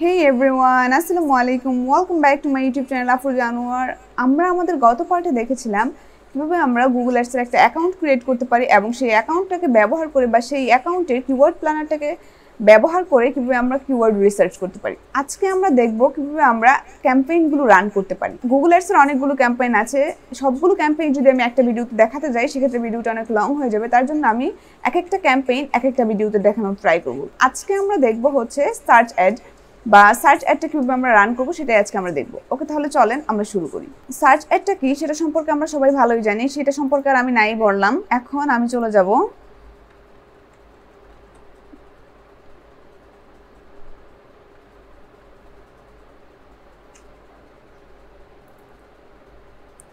Hey everyone, আসসালামু আলাইকুম। Welcome back to my YouTube channel Afroza জানোয়ার। আমরা আমাদের গত পার্টে দেখেছিলাম কিভাবে আমরা গুগল অ্যাডসের একটা অ্যাকাউন্ট ক্রিয়েট করতে পারি এবং সেই অ্যাকাউন্টটাকে ব্যবহার করে বা সেই অ্যাকাউন্টের কিওয়ার্ড প্ল্যানারটাকে ব্যবহার করে কিভাবে আমরা কিওয়ার্ড রিসার্চ করতে পারি। আজকে আমরা দেখব কিভাবে আমরা ক্যাম্পেইনগুলো রান করতে পারি। গুগল অ্যাডসের অনেকগুলো ক্যাম্পেইন আছে, সবগুলো ক্যাম্পেইন যদি আমি একটা ভিডিওতে দেখাতে যাই সেক্ষেত্রে ভিডিওটা অনেক লং হয়ে যাবে। তার জন্য আমি এক একটা ক্যাম্পেইন এক একটা ভিডিওতে দেখানোর ট্রাই করব। আজকে আমরা দেখব হচ্ছে সার্চ অ্যাড বা সার্চ অ্যাডটা কিভাবে আমরা রান করবো সেটাই আজকে আমরা দেখবো। ওকে, তাহলে চলেন আমরা শুরু করি। সার্চ অ্যাডটা কি সেটা সম্পর্কে আমরা সবাই ভালোই জানি, সেটা সম্পর্কে আর আমি নাই বললাম। এখন আমি চলে যাব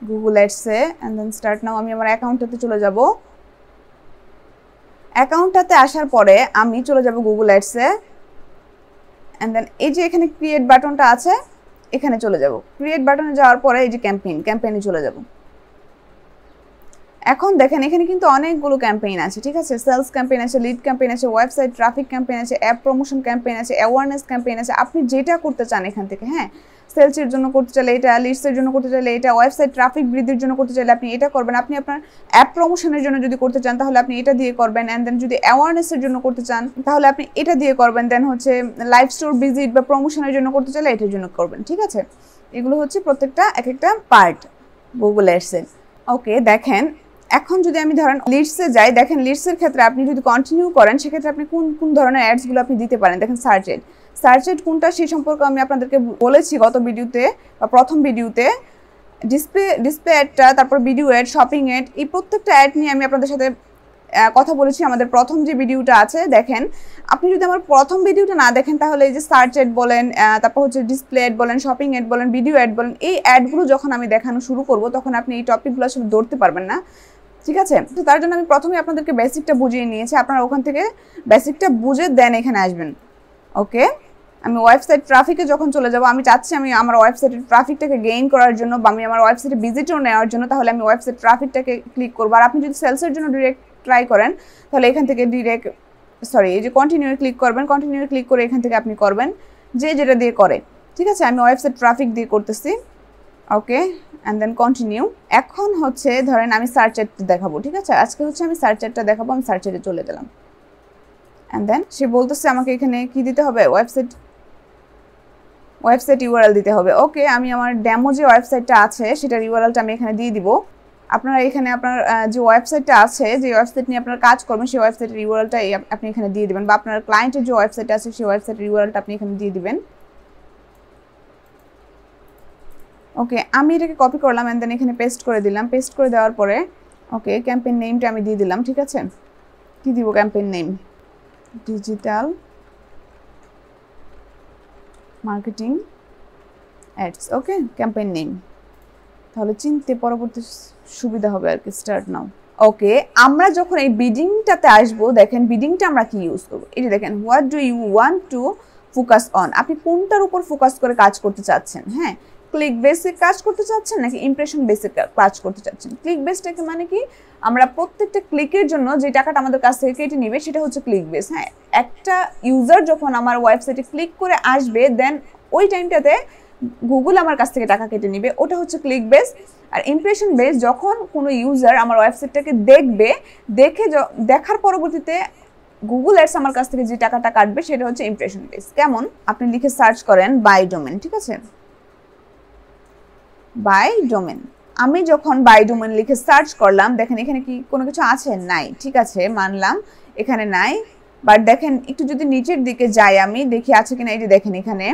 গুগল অ্যাডসে এন্ড দেন স্টার্ট নাও। আমি আমার অ্যাকাউন্টটাতে চলে যাব। অ্যাকাউন্টটাতে আসার পরে আমি চলে যাব গুগল অ্যাডসে এন্ড দেন এই যে এখানে ক্রিয়েট বাটনটা আছে এখানে চলে যাব। ক্রিয়েট বাটনে যাওয়ার পরে এই যে ক্যাম্পেইনে চলে যাব। এখন দেখেন এখানে কিন্তু অনেকগুলো ক্যাম্পেইন আছে, ঠিক আছে। সেলস ক্যাম্পেইন আছে, লিড ক্যাম্পেইন আছে, ওয়েবসাইট ট্রাফিক ক্যাম্পেইন আছে, অ্যাপ প্রমোশন ক্যাম্পেইন আছে, অ্যাওয়ারনেস ক্যাম্পেইন আছে। আপনি যেটা করতে চান এখান থেকে, হ্যাঁ, সেলসের জন্য করতে চাইলে এটা, লিডসের জন্য করতে চাইলে এটা, ওয়েবসাইট ট্রাফিক বৃদ্ধির জন্য করতে চাইলে আপনি এটা করবেন। আপনি আপনার অ্যাপ প্রমোশনের জন্য যদি করতে চান তাহলে আপনি এটা দিয়ে করবেন। অ্যান্ড দেন যদি অ্যাওয়ারনেসের জন্য করতে চান তাহলে আপনি এটা দিয়ে করবেন। দেন হচ্ছে লাইভ স্টোর ভিজিট বা প্রমোশনের জন্য করতে চাইলে এটার জন্য করবেন, ঠিক আছে। এগুলো হচ্ছে প্রত্যেকটা এক একটা পার্ট গুগল অ্যাডসের। ওকে, দেখেন এখন যদি আমি ধরেন লিডসে যাই, দেখেন লিডসের ক্ষেত্রে আপনি যদি কন্টিনিউ করেন সেক্ষেত্রে আপনি কোন কোন ধরনের অ্যাডসগুলো আপনি দিতে পারেন। দেখেন সার্চ এড কোনটা সেই সম্পর্কে আমি আপনাদেরকে বলেছি গত ভিডিওতে বা প্রথম ভিডিওতে। ডিসপ্লে অ্যাডটা, তারপর ভিডিও অ্যাড, শপিং অ্যাড, এই প্রত্যেকটা অ্যাড নিয়ে আমি আপনাদের সাথে কথা বলেছি আমাদের প্রথম যে ভিডিওটা আছে। দেখেন আপনি যদি আমার প্রথম ভিডিওটা না দেখেন তাহলে এই যে সার্চ অ্যাড বলেন, তারপর হচ্ছে ডিসপ্লে অ্যাড বলেন, শপিং অ্যাড বলেন, ভিডিও অ্যাড বলেন, এই অ্যাডগুলো যখন আমি দেখানো শুরু করব তখন আপনি এই টপিকগুলো আসলে ধরতে পারবেন না, ঠিক আছে। তো তার জন্য আমি প্রথমে আপনাদেরকে বেসিকটা বুঝিয়ে নিয়েছি। আপনারা ওখান থেকে বেসিকটা বুঝে দেন এখানে আসবেন। ওকে, আমি ওয়েবসাইট ট্রাফিকে যখন চলে যাব, আমি চাচ্ছি আমি আমার ওয়েবসাইটের ট্রাফিকটাকে গেইন করার জন্য বা আমি আমার ওয়েবসাইটে ভিজিটর নেওয়ার জন্য, তাহলে আমি ওয়েবসাইট ট্রাফিকটাকে ক্লিক করবো। আর আপনি যদি সেলসের জন্য ডিরেক্ট ট্রাই করেন তাহলে এখান থেকে এই যে কন্টিনিউ ক্লিক করবেন। কন্টিনিউ ক্লিক করে এখান থেকে আপনি করবেন যে যেটা দিয়ে করে, ঠিক আছে। আমি ওয়েবসাইট ট্রাফিক দিয়ে করতেছি। ওকে, অ্যান্ড দেন কন্টিনিউ। এখন হচ্ছে ধরেন আমি সার্চ অ্যাডটা দেখাবো, ঠিক আছে। আজকে হচ্ছে আমি সার্চ অ্যাডটা দেখাবো। আমি সার্চ অ্যাডে চলে গেলাম অ্যান্ড দেন সে বলতেছে আমাকে এখানে কি দিতে হবে, ওয়েবসাইট ইউআরএল দিতে হবে। ওকে, আমি আমার ডেমো যে ওয়েবসাইটটা আছে সেটার ইউআরএলটা আমি এখানে দিয়ে দিব। আপনারা এখানে আপনার যে ওয়েবসাইটটা আছে, যে ওয়েবসাইট নিয়ে আপনারা কাজ করবেন সেই ওয়েবসাইটের ইউআরএলটা আপনি এখানে দিয়ে দিবেন, বা আপনার ক্লায়েন্টের যে ওয়েবসাইট আছে সেই ওয়েবসাইটের ইউআরএলটা আপনি এখানে দিয়ে দিবেন। ওকে, আমি এটাকে কপি করলাম অ্যান্ড দেন এখানে পেস্ট করে দিলাম। পেস্ট করে দেওয়ার পরে ওকে ক্যাম্পেইন নেমটা আমি দিয়ে দিলাম, ঠিক আছে। কি দিব campaign name? Digital marketing ads. Okay, campaign name, তাহলে চিনতে পরবর্তী সুবিধা হবে আর কি। Start now. ওকে, আমরা যখন এই বিডিংটাতে আসবো, দেখেন বিডিংটা আমরা কি ইউজ করবো। এই যে দেখেন, what do you want to focus on, আপনি কোনটার উপর ফোকাস করে কাজ করতে চাচ্ছেন। হ্যাঁ, ক্লিক বেসিক কাজ করতে চাচ্ছেন নাকি ইমপ্রেশন বেসিক কাজ করতে চাচ্ছেন। ক্লিক বেসটাকে মানে কি, আমরা প্রত্যেকটা ক্লিকের জন্য যে টাকাটা আমাদের কাছ থেকে কেটে নিবে সেটা হচ্ছে ক্লিক বেস। হ্যাঁ, একটা ইউজার যখন আমার ওয়েবসাইটে ক্লিক করে আসবে দেন ওই টাইমটাতে গুগল আমার কাছ থেকে টাকা কেটে নিবে, ওটা হচ্ছে ক্লিক বেস। আর ইমপ্রেশন বেস, যখন কোনো ইউজার আমার ওয়েবসাইটটাকে দেখবে, দেখার পরবর্তীতে গুগল অ্যাডস আমার কাছ থেকে যে টাকাটা কাটবে সেটা হচ্ছে ইমপ্রেশন বেস। কেমন, আপনি লিখে সার্চ করেন বাই ডোমেন, ঠিক আছে। বাই ডোমেন, আমি যখন বাই ডোমেন লিখে সার্চ করলাম, দেখেন এখানে কি কোনো কিছু আছে? নাই, ঠিক আছে, মানলাম এখানে নাই। বাট দেখেন একটু যদি নিচের দিকে যাই আমি দেখি আছে কিনা। এই যে দেখেন এখানে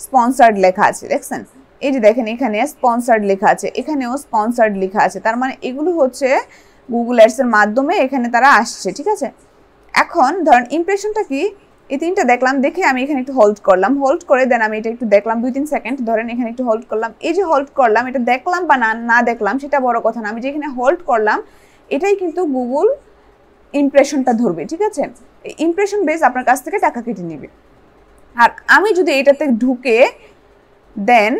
স্পন্সার্ড লেখা আছে, দেখছেন। এই যে দেখেন এখানে স্পন্সার্ড লেখা আছে, এখানেও স্পন্সার্ড লেখা আছে। তার মানে এগুলো হচ্ছে গুগল অ্যাডসের মাধ্যমে এখানে তারা আসছে, ঠিক আছে। এখন ধরেন ইমপ্রেশনটা কি, এই তিনটা দেখলাম, দেখে আমি এখানে একটু হোল্ড করলাম। হোল্ড করে দেন আমি এটা একটু দেখলাম 2-3 সেকেন্ড। ধরেন এখানে একটু হোল্ড করলাম। এই যে হোল্ড করলাম, এটা দেখলাম বা না দেখলাম সেটা বড় কথা না, আমি যে এখানে হোল্ড করলাম এটাই কিন্তু গুগল ইমপ্রেশনটা ধরবে, ঠিক আছে। ইমপ্রেশন বেস আপনার কাছ থেকে টাকা কেটে নিবে। আর আমি যদি এটাতে ঢুকে দেন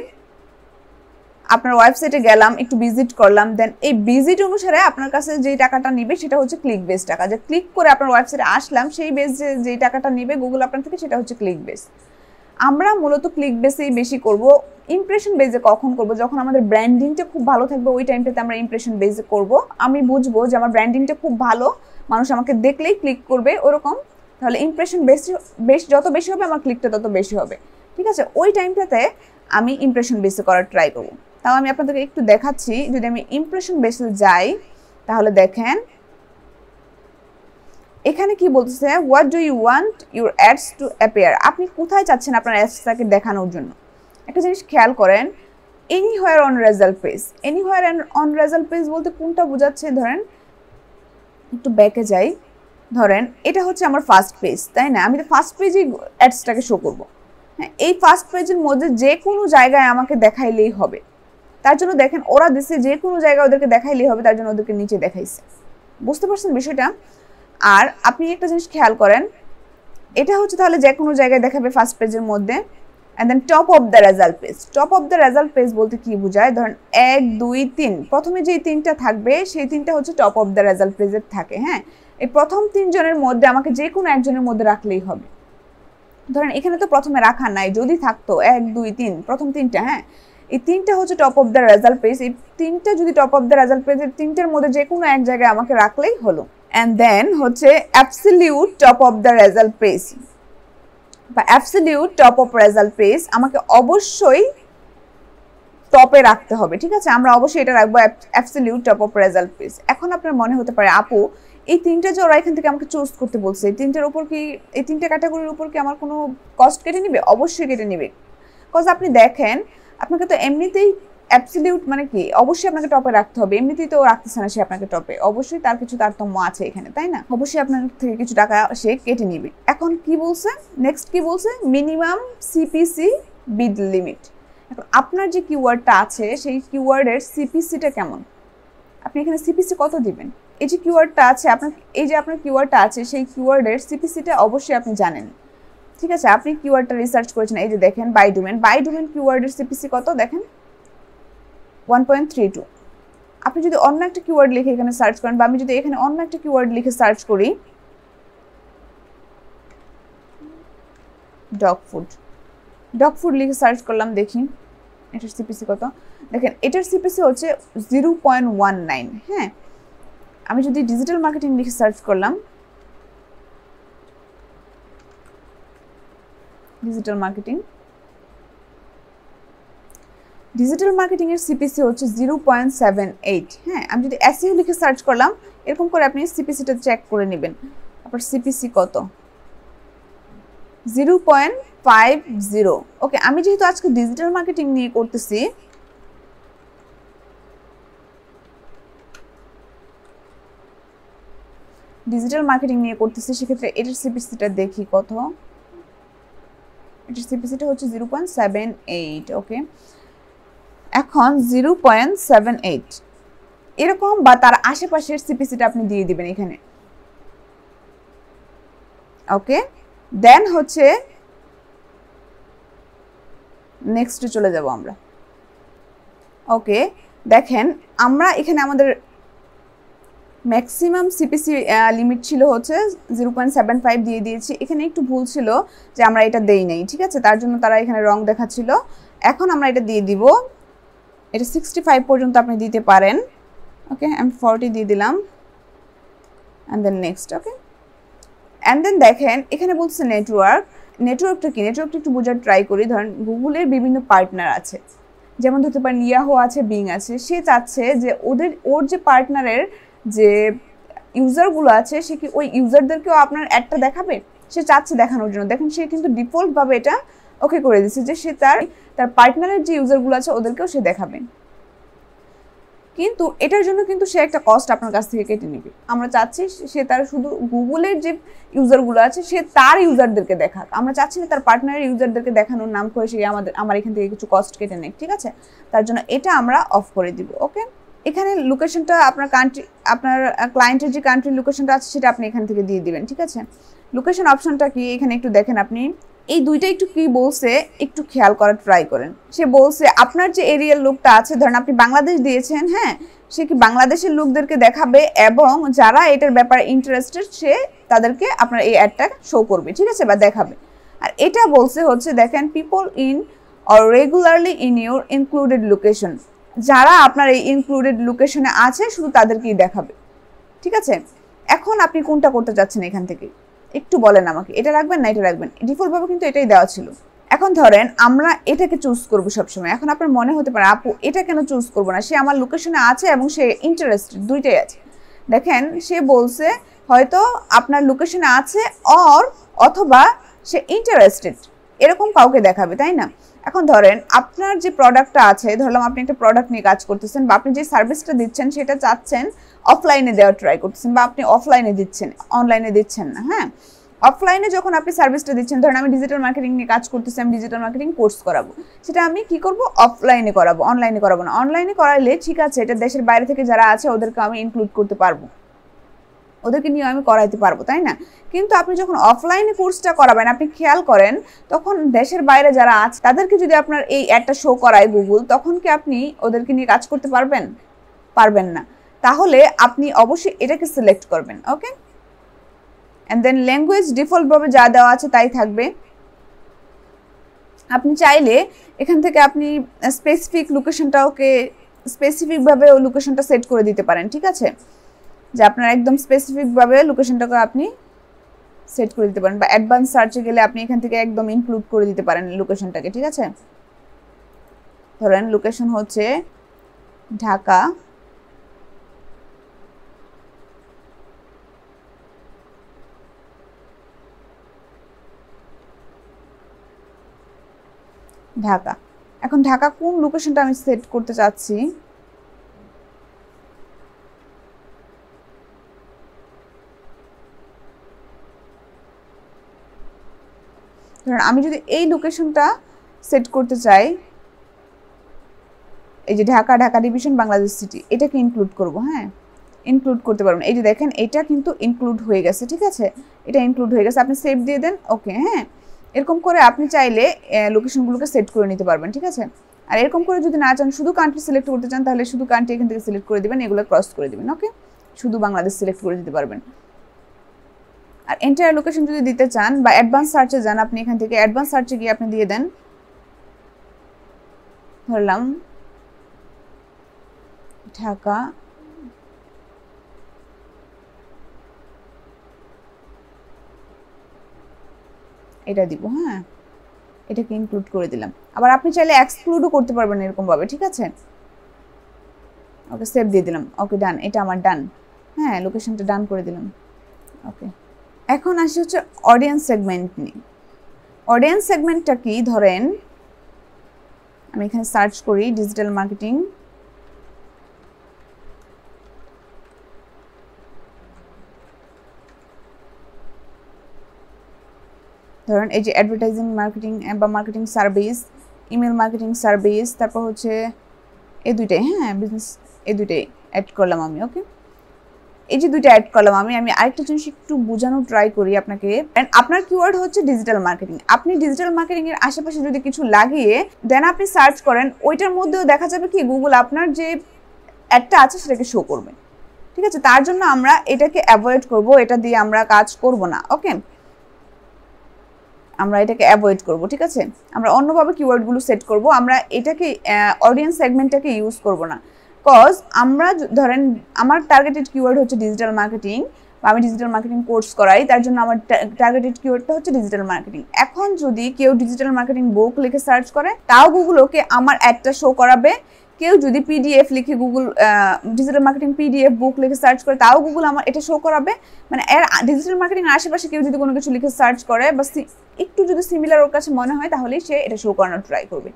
আপনার ওয়েবসাইটে গেলাম, একটু ভিজিট করলাম, দেন এই ভিজিট অনুসারে আপনার কাছে যে টাকাটা নিবে সেটা হচ্ছে ক্লিক বেস টাকা। যে ক্লিক করে আপনার ওয়েবসাইটে আসলাম সেই বেস যে টাকাটা নিবে গুগল আপনার থেকে সেটা হচ্ছে ক্লিক বেস। আমরা মূলত ক্লিক বেসেই বেশি করব। ইমপ্রেশন বেজে কখন করব? যখন আমাদের ব্র্যান্ডিংটা খুব ভালো থাকবে, ওই টাইমটাতে আমরা ইমপ্রেশন বেজে করব। আমি বুঝবো যে আমার ব্র্যান্ডিংটা খুব ভালো, মানুষ আমাকে দেখলেই ক্লিক করবে ওরকম, তাহলে ইমপ্রেশন যত বেশি হবে আমার ক্লিকটা তত বেশি হবে। ঠিক আছে, ওই টাইমটাতে আমি ইমপ্রেশন বেসে করার ট্রাই করবো। তাও আমি আপনাদেরকে একটু দেখাচ্ছি। যদি আমি ইমপ্রেশন বেসে যাই তাহলে দেখেন এখানে কি বলতেছে, what do you want your ads to appear. আপনি কোথায় চাচ্ছেন আপনার অ্যাডসটাকে দেখানোর জন্য? একটা জিনিস খেয়াল করেন, anywhere on result page. Anywhere on result page বলতে কোনটা বোঝাচ্ছে? ধরেন একটু ব্যাকে যাই, ধরেন এটা হচ্ছে আমার ফার্স্ট পেজ, তাই না? আমি তো ফার্স্ট পেজেই অ্যাডসটাকে শো করবো। হ্যাঁ, এই ফার্স্ট পেজের মধ্যে যে কোনো জায়গায় আমাকে দেখাইলেই হবে। তার জন্য দেখেন ওরা দিচ্ছে যে কোনো জায়গায় ওদেরকে দেখাইলেই হবে, তার জন্য ওদেরকে নিচে দেখাইছে। বুঝতে পারছেন বিষয়টা? আর আপনি একটা জিনিস খেয়াল করেন, এটা হচ্ছে তাহলে যে কোনো জায়গায় দেখাবে ফার্স্ট পেজের মধ্যে। And then top of the result page. Top of the result page বলতে কি বোঝায়? ধরেন 1 2 3, প্রথমে যে 3টা থাকবে সেই 3টা হচ্ছে টপ অফ দ্য রেজাল্ট পেজের থাকে। হ্যাঁ, এই প্রথম 3 জনের মধ্যে আমাকে যে কোনো একজনের মধ্যে রাখলেই হবে। ধরেন এখানে তো প্রথমে রাখা নাই, যদি থাকতো 1 2 3, প্রথম 3টা, হ্যাঁ, এই 3টা হচ্ছে top of the result page. এই 3টা যদি টপ অফ দ্য রেজাল্ট পেজের 3টার মধ্যে যে কোনো এক জায়গায় আমাকে রাখলেই হলো। অ্যান্ড দেন হচ্ছে absolute top of the result page বা absolute top of result page আমাকে অবশ্যই টপে রাখতে হবে। ঠিক আছে, আমরা অবশ্যই এটা রাখবো, absolute top of result page. এখন আপনার মনে হতে পারে, আপু এই 3টা যে ওরা এখান থেকে আমাকে চুজ করতে বলছে, এই 3টার উপর কি, এই 3টা ক্যাটাগরির উপর কি আমার কোনো কস্ট কেটে নিবে? অবশ্যই কেটে নিবে। বিকজ আপনি দেখেন, আপনাকে তো এমনিতেই অ্যাবসলিউট মানে কি, অবশ্যই আপনাকে টপে রাখতে হবে। এমনিতেই তো রাখতেছে না সে আপনাকে টপে, অবশ্যই তার কিছু তারতম্য আছে এখানে, তাই না? অবশ্যই আপনার থেকে কিছু টাকা সে কেটে নিবে। এখন কি বলছে, নেক্সট কি বলছে? মিনিমাম সিপিসি বিড লিমিট। এখন আপনার যে কিওয়ার্ডটা আছে সেই কিওয়ার্ডের সিপিসিটা কেমন? আপনি এখানে সিপিসি কত দিবেন? এই যে কিওয়ার্ডটা আছে আপনার, এই যে আপনার কিওয়ার্ডটা আছে সেই কিওয়ার্ডের সিপিসিটা অবশ্যই আপনি জানেন। ঠিক আছে, আপনি কিওয়ার্ডটা রিসার্চ করেছেন, এই যে দেখেন বাই ডোমেন কিওয়ার্ডের সিপিসি কত দেখেন, 1.32। আপনি যদি অন্য একটা কিওয়ার্ড লিখে এখানে সার্চ করেন, বা আমি যদি এখানে অন্য একটা কিওয়ার্ড লিখে সার্চ করি, ডগ ফুড লিখে সার্চ করলাম, দেখি এটার সিপিসি কত। দেখেন এটার সিপিসি হচ্ছে 0.19। হ্যাঁ, আমি যদি ডিজিটাল মার্কেটিং লিখে সার্চ করলাম, ডিজিটাল মার্কেটিং এর সিপিসি হচ্ছে 0.78। হ্যাঁ, আমি যদি এসইও লিখে সার্চ করলাম, এরকম করে আপনি সিপিসিটা চেক করে নেবেন। আপনার সিপিসি কত? 0.50। ওকে, আমি যেহেতু আজকে ডিজিটাল মার্কেটিং নিয়ে করতেছি, সেক্ষেত্রে এটার সিপিসিটা দেখি কত। এটার সিপিসিটা হচ্ছে 0.78। ওকে, এখন 0.78 এরকম বা তার আশেপাশের সিপিসিটা আপনি দিয়ে দিবেন এখানে। ওকে, দেন হচ্ছে নেক্সটে চলে যাব আমরা। ওকে, দেখেন আমরা এখানে আমাদের ম্যাক্সিমাম সিপিসি লিমিট ছিল হচ্ছে 0.75 দিয়ে দিয়েছি। এখানে একটু ভুল ছিল যে আমরা এটা দেই নাই। ঠিক আছে, তার জন্য তারা এখানে রং দেখাচ্ছিল। এখন আমরা এটা দিয়ে দিব, এটা 65 পর্যন্ত আপনি দিতে পারেন। ওকে, আমি 40 দিয়ে দিলাম, and then next. Okay, and then দেখেন এখানে বলছে নেটওয়ার্কটা কি, নেটওয়ার্কটা একটু বোঝার ট্রাই করি। ধরেন গুগলের বিভিন্ন পার্টনার আছে, যেমন ধরতে পারেন ইয়াহো আছে, বিং আছে। সে চাচ্ছে যে ওর যে পার্টনারের যে ইউজারগুলো আছে, সে কি ওই ইউজারদেরকেও আপনার অ্যাডটা দেখাবে? সে চাচ্ছে দেখানোর জন্য। দেখেন সে কিন্তু ডিফল্টভাবে এটা ওকে করে দিচ্ছে যে সে তার পার্টনারের যে ইউজারগুলো আছে ওদেরকেও সে দেখাবে। কিন্তু এটার জন্য কিন্তু সে একটা কস্ট আপনার কাছ থেকে কেটে নেবে। আমরা চাচ্ছি সে তার শুধু গুগলের যে ইউজারগুলো আছে সে তার ইউজারদেরকে দেখাক। আমরা চাচ্ছি না তার পার্টনারের ইউজারদেরকে দেখানোর নাম করে সে আমার এখান থেকে কিছু কস্ট কেটে নেয়। ঠিক আছে, তার জন্য এটা আমরা অফ করে দিব। ওকে, এখানে লোকেশনটা আপনার ক্লায়েন্টের যে কান্ট্রি লোকেশনটা আছে সেটা আপনি এখান থেকে দিয়ে দিবেন। ঠিক আছে, লোকেশন অপশনটা কি এখানে একটু দেখেন আপনি। এই দুইটা একটু কি বলছে একটু খেয়াল করার ট্রাই করেন। সে বলছে আপনার যে এরিয়ার লোকটা আছে, ধরেন আপনি বাংলাদেশ দিয়েছেন, হ্যাঁ, সে কি বাংলাদেশের লোকদেরকে দেখাবে এবং যারা এটার ব্যাপারে ইন্টারেস্টেড সে তাদেরকে আপনার এই অ্যাডটা শো করবে। ঠিক আছে, বা দেখাবে। আর এটা বলছে হচ্ছে দেখেন people in or regularly in your included location, যারা আপনার এই ইনক্লুডেড লোকেশনে আছে শুধু তাদেরকেই দেখাবে। ঠিক আছে, এখন আপনি কোনটা করতে চাচ্ছেন এখান থেকে একটু বলেন আমাকে, এটা রাখবেন না এটা রাখবেন? ডিফল্টভাবে কিন্তু এটাই দেওয়া ছিল। এখন ধরেন আমরা এটাকে চুজ করবো সবসময়। এখন আপনার মনে হতে পারে আপু এটা কেন চুজ করবো না, সে আমার লোকেশনে আছে এবং সে ইন্টারেস্টেড, দুইটাই আছে। দেখেন সে বলছে হয়তো আপনার লোকেশনে আছে অথবা সে ইন্টারেস্টেড, এরকম কাউকে দেখাবে, তাই না? এখন ধরেন আপনার যে প্রোডাক্টটা আছে, ধরলাম আপনি একটা প্রোডাক্ট নিয়ে কাজ করতেছেন বা আপনি যে সার্ভিসটা দিচ্ছেন সেটা চাচ্ছেন অফলাইনে দেওয়ার ট্রাই করতেছেন বা আপনি অফলাইনে দিচ্ছেন, অনলাইনে দিচ্ছেন না। হ্যাঁ, অফলাইনে যখন আপনি সার্ভিসটা দিচ্ছেন, ধরেন আমি ডিজিটাল মার্কেটিং নিয়ে কাজ করতেছি, আমি ডিজিটাল মার্কেটিং কোর্স করাবো, সেটা আমি কি করব অফলাইনে করাবো, অনলাইনে করাবো না। অনলাইনে করাইলে ঠিক আছে, এটা দেশের বাইরে থেকে যারা আছে ওদেরকে আমি ইনক্লুড করতে পারবো, ওদেরকে নিয়ে আমি করাইতে পারবো, তাই না? কিন্তু আপনি যখন অফলাইনে কোর্সটা করাবেন, আপনি খেয়াল করেন তখন দেশের বাইরে যারা আছে তাদেরকে যদি আপনার এই অ্যাডটা শো করায় গুগল, তখন কি আপনি ওদেরকে নিয়ে কাজ করতে পারবেন? পারবেন না। তাহলে আপনি অবশ্যই এটাকে সিলেক্ট করবেন। ওকে, অ্যান্ড দেন ল্যাঙ্গুয়েজ ডিফল্টভাবে যা দেওয়া আছে তাই থাকবে। আপনি চাইলে এখান থেকে আপনি স্পেসিফিক লোকেশনটাকে স্পেসিফিকভাবে ওই লোকেশনটা সেট করে দিতে পারেন। ঠিক আছে, যে আপনার একদম স্পেসিফিকভাবে লোকেশনটাকে আপনি সেট করে দিতে পারেন, বা অ্যাডভান্স সার্চে গেলে আপনি এখান থেকে একদম ইনক্লুড করে দিতে পারেন লোকেশনটাকে। ঠিক আছে, ধরেন লোকেশন হচ্ছে ঢাকা, ঢাকা। এখন ঢাকা কোন লোকেশনটা আমি সেট করতে চাচ্ছি, ধরেন আমি যদি এই লোকেশনটা সেট করতে চাই, এই যে ঢাকা, ঢাকা ডিভিশন, বাংলাদেশ সিটি, এটাকে ইনক্লুড করব। হ্যাঁ, ইনক্লুড করতে পারবেন। এই যে দেখেন এটা কিন্তু ইনক্লুড হয়ে গেছে। ঠিক আছে, এটা ইনক্লুড হয়ে গেছে, আপনি সেভ দিয়ে দেন। ওকে, হ্যাঁ, এরকম করে আপনি চাইলে লোকেশনগুলোকে সেট করে নিতে পারবেন। ঠিক আছে, আর এরকম করে যদি না চান, শুধু কান্ট্রি সিলেক্ট করতে চান, তাহলে শুধু কান্ট্রি এখান থেকে সিলেক্ট করে দেবেন, এগুলো ক্রস করে দেবেন। ওকে, শুধু বাংলাদেশ সিলেক্ট করে দিতে পারবেন। আর এন্টায়ার লোকেশন যদি দিতে চান বা অ্যাডভান্স সার্চে যান, আপনি এখান থেকে অ্যাডভান্স সার্চে গিয়ে আপনি দিয়ে দেন, ধরলাম ঢাকা, এটা দিব। হ্যাঁ, এটাকে ইনক্লুড করে দিলাম। আবার আপনি চাইলে এক্সক্লুডও করতে পারবেন এরকম ভাবে। ঠিক আছে, ওকে, সেভ দিয়ে দিলাম। ওকে, ডান, এটা আমার ডান। হ্যাঁ, লোকেশনটা ডান করে দিলাম। ওকে, এখন আসি হচ্ছে অডিয়েন্স সেগমেন্ট নিয়ে। অডিয়েন্স সেগমেন্টটা কি, ধরেন আমি এখানে সার্চ করি ডিজিটাল মার্কেটিং, ধরেন এই যে অ্যাডভার্টাইজিং মার্কেটিং বা marketing service, email marketing service, তারপর হচ্ছে এই দুইটাই। হ্যাঁ, বিজনেস, এই দুইটাই অ্যাড করলাম আমি। ওকে, এই যে দুইটা অ্যাড করলাম আমি আরেকটা জিনিস একটু বোঝানোর ট্রাই করি আপনাকে। আপনার কিওয়ার্ড হচ্ছে ডিজিটাল মার্কেটিং। আপনি ডিজিটাল মার্কেটিং এর আশেপাশে যদি কিছু লাগিয়ে দেন আপনি সার্চ করেন, ওইটার মধ্যেও দেখা যাবে কি গুগল আপনার যে অ্যাডটা আছে সেটাকে শো করবে। ঠিক আছে, তার জন্য আমরা এটাকে অ্যাভয়েড করব, এটা দিয়ে আমরা কাজ করব না। ওকে, আমরা এটাকে অ্যাভয়েড করব। ঠিক আছে, আমরা অন্যভাবে কিওয়ার্ডগুলো সেট করব, আমরা এটাকে অডিয়েন্স সেগমেন্টটাকে ইউজ করব না। কজ আমরা ধরেন আমার টার্গেটেড কিওয়ার্ড হচ্ছে ডিজিটাল মার্কেটিং, বা আমি ডিজিটাল মার্কেটিং কোর্স করাই, তার জন্য আমার টার্গেটেড কিওয়ার্ডটা হচ্ছে ডিজিটাল মার্কেটিং। এখন যদি কেউ ডিজিটাল মার্কেটিং বুক লিখে সার্চ করে, তাও গুগল ওকে আমার অ্যাডটা শো করাবে। কেউ যদি পিডিএফ লিখে গুগল ডিজিটাল মার্কেটিং পিডিএফ বুক লিখে সার্চ করে, তাও গুগল আমার এটা শো করাবে। মানে এর ডিজিটাল মার্কেটিং আশেপাশে কেউ যদি কোনো কিছু লিখে সার্চ করে বা একটু যদি সিমিলার ওর কাছে মনে হয়, তাহলেই সে এটা শো করানোর ট্রাই করবে।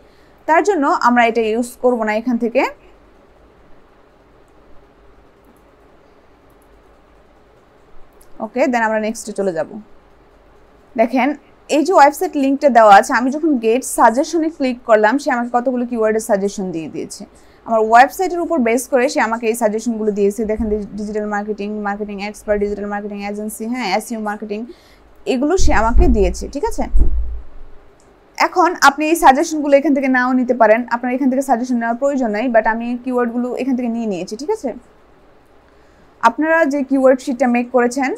তার জন্য আমরা এটা ইউজ করব না এখান থেকে। ওকে, দেন আমরা নেক্সটে চলে যাব। দেখেন এই যে ওয়েবসাইট লিঙ্কটা দেওয়া আছে, আমি যখন গেট সাজেশনে ক্লিক করলাম, সে আমাকে কতগুলো কিওয়ার্ডের সাজেশন দিয়ে দিয়েছে। আমার ওয়েবসাইটের উপর বেস করে সে আমাকে এই সাজেশনগুলো দিয়েছে। দেখেন digital marketing, marketing expert, digital marketing agency, হ্যাঁ, এসইও মার্কেটিং, এগুলো সে আমাকে দিয়েছে। ঠিক আছে, এখন আপনি এই সাজেশনগুলো এখান থেকে নাও নিতে পারেন, আপনার এখান থেকে সাজেশন নেওয়ার প্রয়োজন নেই, বাট আমি কিওয়ার্ডগুলো এখান থেকে নিয়ে নিয়েছি। ঠিক আছে, আপনারা যে কিওয়ার্ড শিটটা মেক করেছেন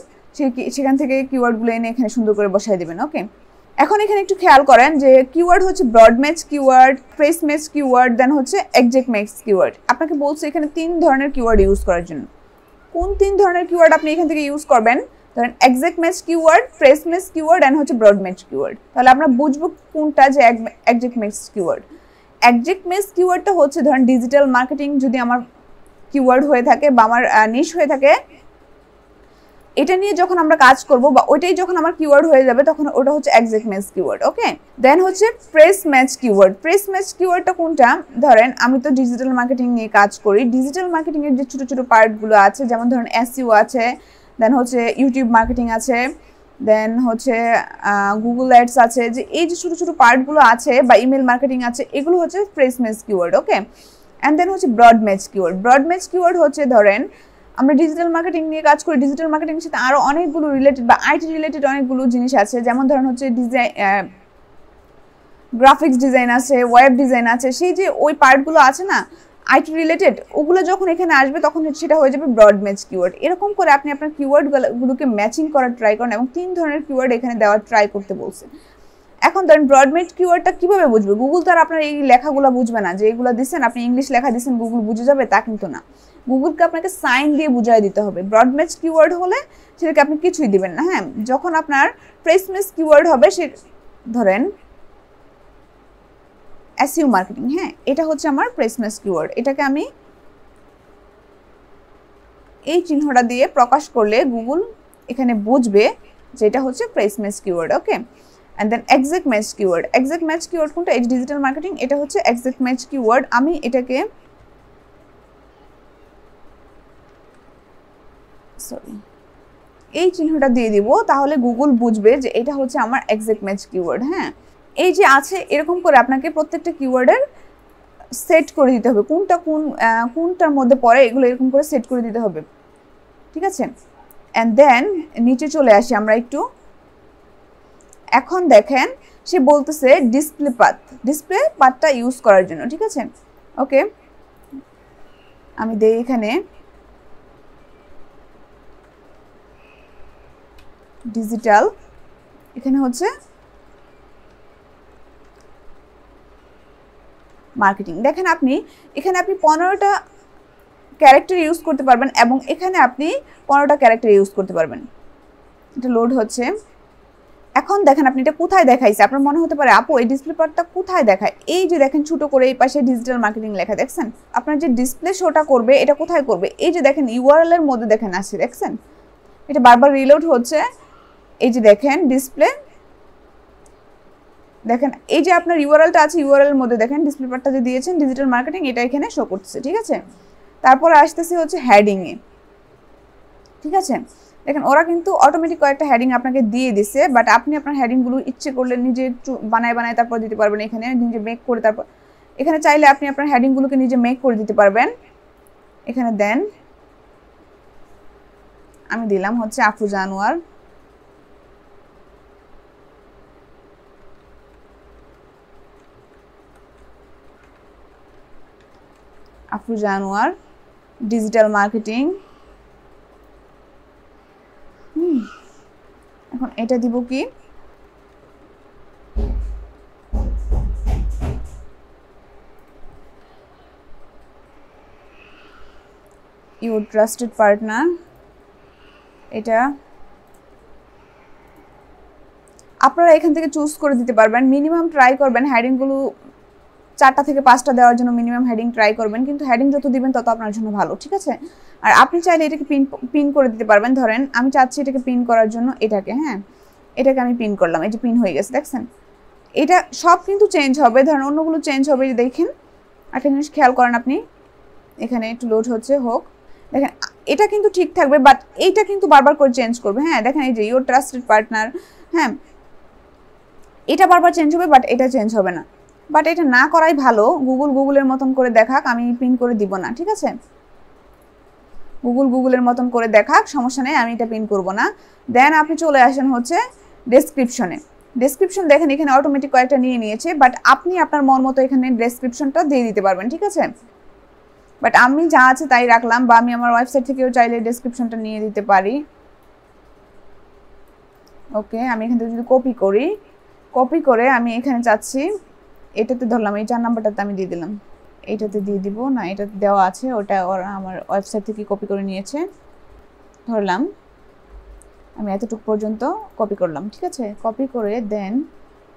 সেখান থেকে কিওয়ার্ডগুলো এনে এখানে সুন্দর করে বসাই দেবেন। ওকে, এখন এখানে একটু খেয়াল করেন যে কিওয়ার্ড হচ্ছে broad match keyword, phrase match keyword, then হচ্ছে এক্সাক্ট ম্যাচ কিওয়ার্ড। আপনাকে বলছে এখানে 3 ধরনের কিওয়ার্ড ইউজ করার জন্য। কোন 3 ধরনের কিওয়ার্ড আপনি এখান থেকে ইউজ করবেন? ধরেন exact match keyword, phrase match keyword and হচ্ছে ব্রড ম্যাচ কিওয়ার্ড। তাহলে আমরা বুঝবো কোনটা যে exact match keyword. Exact match কিওয়ার্ডটা হচ্ছে ধরেন ডিজিটাল মার্কেটিং যদি আমার কিওয়ার্ড হয়ে থাকে বা আমার নিশ হয়ে থাকে, এটা নিয়ে যখন আমরা কাজ করব বা ওইটাই যখন আমার কিওয়ার্ড হয়ে যাবে তখন ওটা হচ্ছে exact match keyword. Okay, then হচ্ছে phrase match keyword. Phrase match কিওয়ার্ডটা কোনটা? ধরেন আমি তো ডিজিটাল মার্কেটিং নিয়ে কাজ করি, ডিজিটাল মার্কেটিং এর যে ছোট ছোট পার্টগুলো আছে, যেমন ধরেন এসইও আছে, দেন হচ্ছে ইউটিউব মার্কেটিং আছে, দেন হচ্ছে গুগল অ্যাডস আছে, যে এই যে ছোট ছোট পার্টগুলো আছে বা ইমেল মার্কেটিং আছে, এগুলো হচ্ছে phrase match keyword. Okay, and then হচ্ছে broad match keyword. Broad match keyword হচ্ছে ধরেন আমরা ডিজিটাল মার্কেটিং নিয়ে কাজ করি, ডিজিটাল মার্কেটিংয়ের সাথে আরও অনেকগুলো রিলেটেড বা আইটি রিলেটেড অনেকগুলো জিনিস আছে, যেমন ধরেন হচ্ছে গ্রাফিক্স ডিজাইন আছে, ওয়েব ডিজাইন আছে, সেই যে ওই পার্টগুলো আছে না আইটি রিলেটেড, ওগুলো যখন এখানে আসবে তখন সেটা হয়ে যাবে ব্রড ম্যাচ কিওয়ার্ড। এরকম করে আপনি আপনার কিওয়ার্ডগুলোকে ম্যাচিং করার ট্রাই করেন এবং 3 ধরনের কিওয়ার্ড এখানে দেওয়ার ট্রাই করতে বলছে। এখন ধরেন ব্রড ম্যাচ কিওয়ার্ডটা কীভাবে বুঝবে? গুগল তো আর আপনার এই লেখাগুলো বুঝবে না, যে এগুলো দিচ্ছেন আপনি ইংলিশ লেখা দিচ্ছেন গুগল বুঝে যাবে তা কিন্তু না। গুগলকে আপনাকে সাইন দিয়ে বুঝাই দিতে হবে। ব্রড ম্যাচ কিওয়ার্ড হলে সেটাকে আপনি কিছুই দিবেন না। হ্যাঁ, যখন আপনার ফ্রেশ ম্যাচ কিওয়ার্ড হবে, সে ধরেন এসইও মার্কেটিং, হ্যাঁ এটা হচ্ছে আমার ফ্রেশ ম্যাচ কিওয়ার্ড। এটাকে আমি এই চিহ্নটা দিয়ে প্রকাশ করলে গুগল এখানে বুঝবে যে এটা হচ্ছে phrase match keyword. Okay, and then exact match keyword. Exact match keyword কোনটা? এই ডিজিটাল মার্কেটিং, এটা হচ্ছে এক্সাক্ট ম্যাচ কিওয়ার্ড। আমি এটাকে এই চিহ্নটা দিয়ে দিব, তাহলে গুগল বুঝবে যে এটা হচ্ছে আমার এক্সাক্ট ম্যাচ কিওয়ার্ড। হ্যাঁ, এই যে আছে এরকম করে আপনাকে প্রত্যেকটা কিওয়ার্ডের সেট করে দিতে হবে, কোনটার মধ্যে পড়ে এগুলো এরকম করে সেট করে দিতে হবে। ঠিক আছে, অ্যান্ড দেন নিচে চলে আসি আমরা একটু। এখন দেখেন সে বলতেছে ডিসপ্লে পাথটা ইউজ করার জন্য। ঠিক আছে, ওকে আমি দেই এখানে ডিজিটাল, এখানে হচ্ছে মার্কেটিং। দেখেন এখানে আপনি 15টা ক্যারেক্টার ইউজ করতে পারবেন এবং এখানে আপনি 15টা ক্যারেক্টার ইউজ করতে পারবেন। এটা লোড হচ্ছে। এখন দেখেন আপনি এটা কোথায় দেখাইছে, আপনার মনে হতে পারে আপু এই ডিসপ্লে পার্টটা কোথায় দেখায়? এই যে দেখেন ছোট করে এই পাশে ডিজিটাল মার্কেটিং লেখা, দেখছেন? আপনার যে ডিসপ্লে শোটা করবে এটা কোথায় করবে? এই যে দেখেন ইউআরএল এর মধ্যে দেখেন আসছে, দেখছেন? এটা বারবার রিলোড হচ্ছে। এই যে দেখেন ডিসপ্লে, দেখেন এই যে আপনার ইউআরএলটা আছে, ইউআরএল এর মধ্যে দেখেন ডিসপ্লে পার্টটা যে দিয়েছেন ডিজিটাল মার্কেটিং, এটা এখানে শো করতেছে। ঠিক আছে, তারপরে আসতেছে হচ্ছে হেডিং এ। ঠিক আছে, দেখেন ওরা কিন্তু অটোমেটিক কয়েকটা হেডিং আপনাকে দিয়ে দিছে, বাট আপনি আপনার হেডিংগুলো ইচ্ছে করলে নিজে একটু বানায় তারপর দিতে পারবেন। এখানে নিজে মেক করে তারপর এখানে চাইলে আপনি আপনার হেডিংগুলোকে নিজে মেক করে দিতে পারবেন। এখানে দেন আমি দিলাম হচ্ছে আফরোজা আনোয়ার। Afroza Anwar digital marketing. এখন এটা দিব কি? Your trusted partner. এটা আপনারা এখান থেকে চুজ করে দিতে পারবেন। মিনিমাম ট্রাই করবেন হেডিংগুলো 4টা থেকে 5টা দেওয়ার জন্য মিনিমাম হেডিং ট্রাই করবেন, কিন্তু হেডিং যত দিবেন তত আপনার জন্য ভালো। ঠিক আছে, আর আপনি চাইলে এটাকে পিন করে দিতে পারবেন। ধরেন আমি চাচ্ছি এটাকে পিন করার জন্য, এটাকে আমি পিন করলাম, এটা পিন হয়ে গেছে, দেখছেন? এটা সব কিন্তু চেঞ্জ হবে, ধরেন অন্যগুলো চেঞ্জ হবে। দেখেন একটা জিনিস খেয়াল করেন আপনি, এখানে একটু লোড হচ্ছে, হোক। দেখেন এটা কিন্তু ঠিক থাকবে, বাট এইটা কিন্তু বারবার করে চেঞ্জ করবে। হ্যাঁ দেখেন এই যে ইউর ট্রাস্টেড পার্টনার, হ্যাঁ এটা বারবার চেঞ্জ হবে, বাট এটা চেঞ্জ হবে না। বাট এটা না করাই ভালো। গুগলের মতন করে দেখাক, আমি পিন করে দিব না। ঠিক আছে, গুগলের মতন করে দেখাক, সমস্যা নেই, আমি এটা পিন করব না। দেন আপনি চলে আসেন হচ্ছে ডেসক্রিপশনে। ডেসক্রিপশন দেখেন এখানে অটোমেটিক কয়েকটা নিয়ে নিয়েছে, বাট আপনি আপনার মন মতো এখানে ডেসক্রিপশনটা দিয়ে দিতে পারবেন। ঠিক আছে, বাট আমি যা আছে তাই রাখলাম, বা আমি আমার ওয়েবসাইট থেকেও চাইলে ডেসক্রিপশনটা নিয়ে দিতে পারি। ওকে, আমি এখান থেকে যদি কপি করি, কপি করে আমি এখানে চাচ্ছি এটাতে ধরলাম, এই 4 নাম্বারটাতে আমি দিয়ে দিলাম, এইটাতে দিয়ে দিব না, এটাতে দেওয়া আছে, ওটা ওরা আমার ওয়েবসাইট থেকে কপি করে নিয়েছে। ধরলাম আমি এতটুকু পর্যন্ত কপি করলাম, ঠিক আছে। কপি করে দেন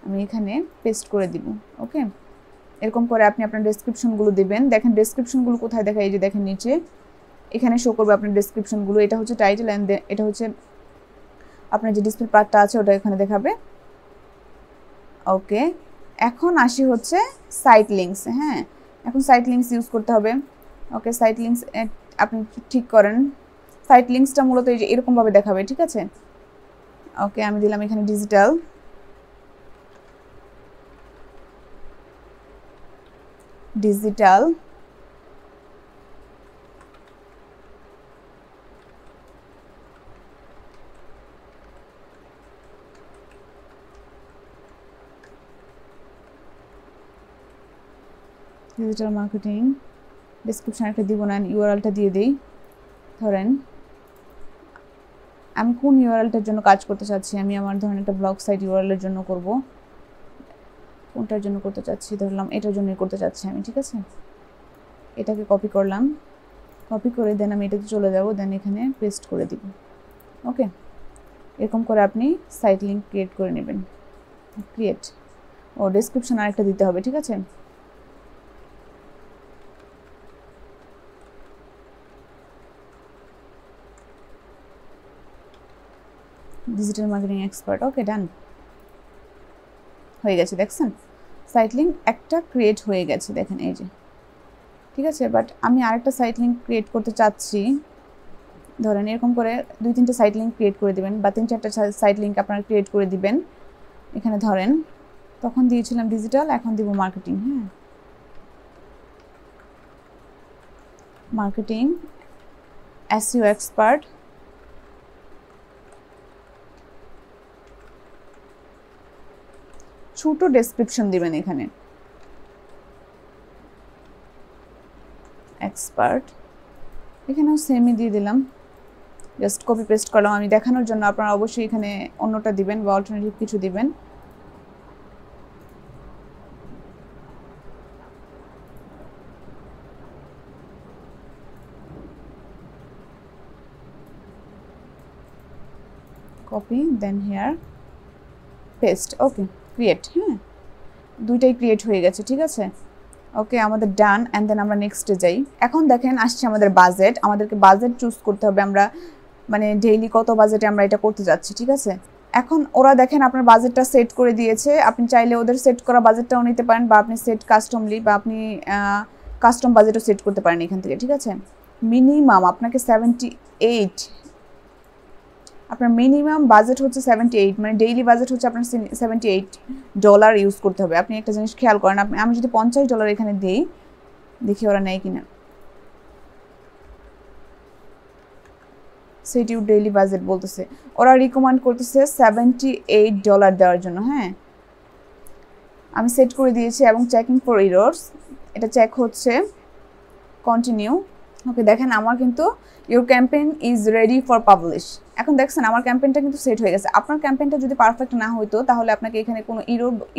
আমি এখানে পেস্ট করে দিব। ওকে, এরকম করে আপনি আপনার ডেসক্রিপশনগুলো দিবেন। দেখেন ডেসক্রিপশনগুলো কোথায় দেখায়, এই যে দেখেন নিচে এখানে শো করবে আপনার ডেসক্রিপশনগুলো। এটা হচ্ছে টাইটেল অ্যান্ড এটা হচ্ছে আপনার যে ডিসপ্লে পার্টটা আছে ওটা এখানে দেখাবে। ওকে, এখন আসি হচ্ছে সাইট লিঙ্কস। হ্যাঁ, এখন সাইট লিঙ্কস ইউজ করতে হবে। ওকে, সাইট লিঙ্কস আপনি ঠিক করেন। সাইট লিঙ্কসটা মূলত এই যে এরকমভাবে দেখাবে, ঠিক আছে। ওকে, আমি দিলাম এখানে ডিজিটাল ডিজিটাল মার্কেটিং। ডেসক্রিপশন একটা দিব না, ইউআরএলটা দিয়ে দিই। ধরেন আমি কোন ইউআরএলটার জন্য কাজ করতে চাচ্ছি, আমি আমার ধরেন একটা ব্লগ সাইট ইউআরএলের জন্য করব। কোনটার জন্য করতে চাচ্ছি, ধরলাম এটার জন্যই করতে চাচ্ছি আমি, ঠিক আছে। এটাকে কপি করলাম, কপি করে দেন আমি এটাতে চলে যাব, দেন এখানে পেস্ট করে দিব। ওকে, এরকম করে আপনি সাইট লিঙ্ক ক্রিয়েট করে নেবেন। ডেসক্রিপশন আরেকটা দিতে হবে, ঠিক আছে। Digital marketing expert. Okay, done হয়ে গেছে, দেখছেন সাইট লিঙ্ক একটা ক্রিয়েট হয়ে গেছে, দেখেন এই যে, ঠিক আছে। বাট আমি আরেকটা সাইট লিঙ্ক ক্রিয়েট করতে চাচ্ছি। ধরেন এরকম করে 2-3টে সাইট লিঙ্ক ক্রিয়েট করে দিবেন, বা 3-4টা সাইট লিঙ্ক আপনারা ক্রিয়েট করে দিবেন। এখানে ধরেন তখন দিয়েছিলাম ডিজিটাল, এখন দিব মার্কেটিং। হ্যাঁ, মার্কেটিং এসইও এক্সপার্ট। ছোট ডেসক্রিপশন দিবেন এখানে, এক্সপার্ট। এখানেও সেমই দিয়ে দিলাম, জাস্ট কপি পেস্ট করলাম আমি দেখানোর জন্য। আপনারা অবশ্যই এখানে অন্যটা দিবেন বা অল্টারনেটিভ কিছু দিবেন। কপি দেন হেয়ার পেস্ট। ওকে, ক্রিয়েট। হ্যাঁ, দুইটাই ক্রিয়েট হয়ে গেছে, ঠিক আছে। ওকে, আমাদের ডান। অ্যান্ড দেন আমরা নেক্সটে যাই। এখন দেখেন আসছে আমাদের বাজেট। আমাদেরকে বাজেট চুজ করতে হবে, আমরা মানে ডেইলি কত বাজেটে আমরা এটা করতে যাচ্ছি, ঠিক আছে। এখন ওরা দেখেন আপনার বাজেটটা সেট করে দিয়েছে। আপনি চাইলে ওদের সেট করা বাজেটটাও নিতে পারেন, বা আপনি সেট কাস্টমলি, বা আপনি কাস্টম বাজেটও সেট করতে পারেন এখান থেকে, ঠিক আছে। মিনিমাম আপনাকে 78, আপনার মিনিমাম বাজেট হচ্ছে 78, মানে ডেইলি বাজেট হচ্ছে আপনার $78 ইউজ করতে হবে। আপনি একটা জিনিস খেয়াল করেন, আমি যদি $50 এখানে দিই, দেখি ওরা নেয় কিনা। সেট ইউর ডেইলি বাজেট বলতেছে, ওরা রিকমেন্ড করতেছে $78 দেওয়ার জন্য। হ্যাঁ, আমি সেট করে দিয়েছি এবং চেকিং ফর এরর্স, এটা চেক হচ্ছে, কন্টিনিউ। ওকে, দেখেন আমার কিন্তু your campaign is ready for publish. এখন দেখছেন আমার ক্যাম্পেইনটা কিন্তু সেট হয়ে গেছে। আপনার ক্যাম্পেইনটা যদি পারফেক্ট না হইতো তাহলে আপনাকে এখানে কোনো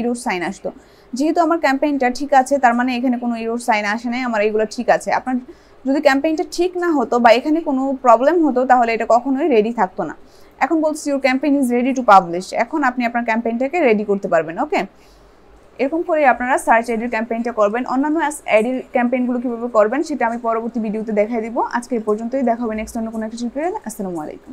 ইরোর সাইন আসতো। যেহেতু আমার ক্যাম্পেইনটা ঠিক আছে, তার মানে এখানে কোনো ইরোর সাইন আসে নাই, আমার এইগুলো ঠিক আছে। আপনার যদি ক্যাম্পেইনটা ঠিক না হতো বা এখানে কোনো প্রবলেম হতো তাহলে এটা কখনোই রেডি থাকতো না। এখন বলছি your campaign is ready to publish, এখন আপনি আপনার ক্যাম্পেইনটাকে রেডি করতে পারবেন। ওকে, এরকম করে আপনারা সার্চ এডির ক্যাম্পেইনটা করবেন। অন্যান্য এডির ক্যাম্পেইনগুলো কীভাবে করবেন সেটা আমি পরবর্তী ভিডিওতে দেখাই দিব। আজকে এই পর্যন্তই, দেখা হবে নেক্সট অন্য কোনো একটা টিউটোরিয়ালে। আসসালামু আলাইকুম।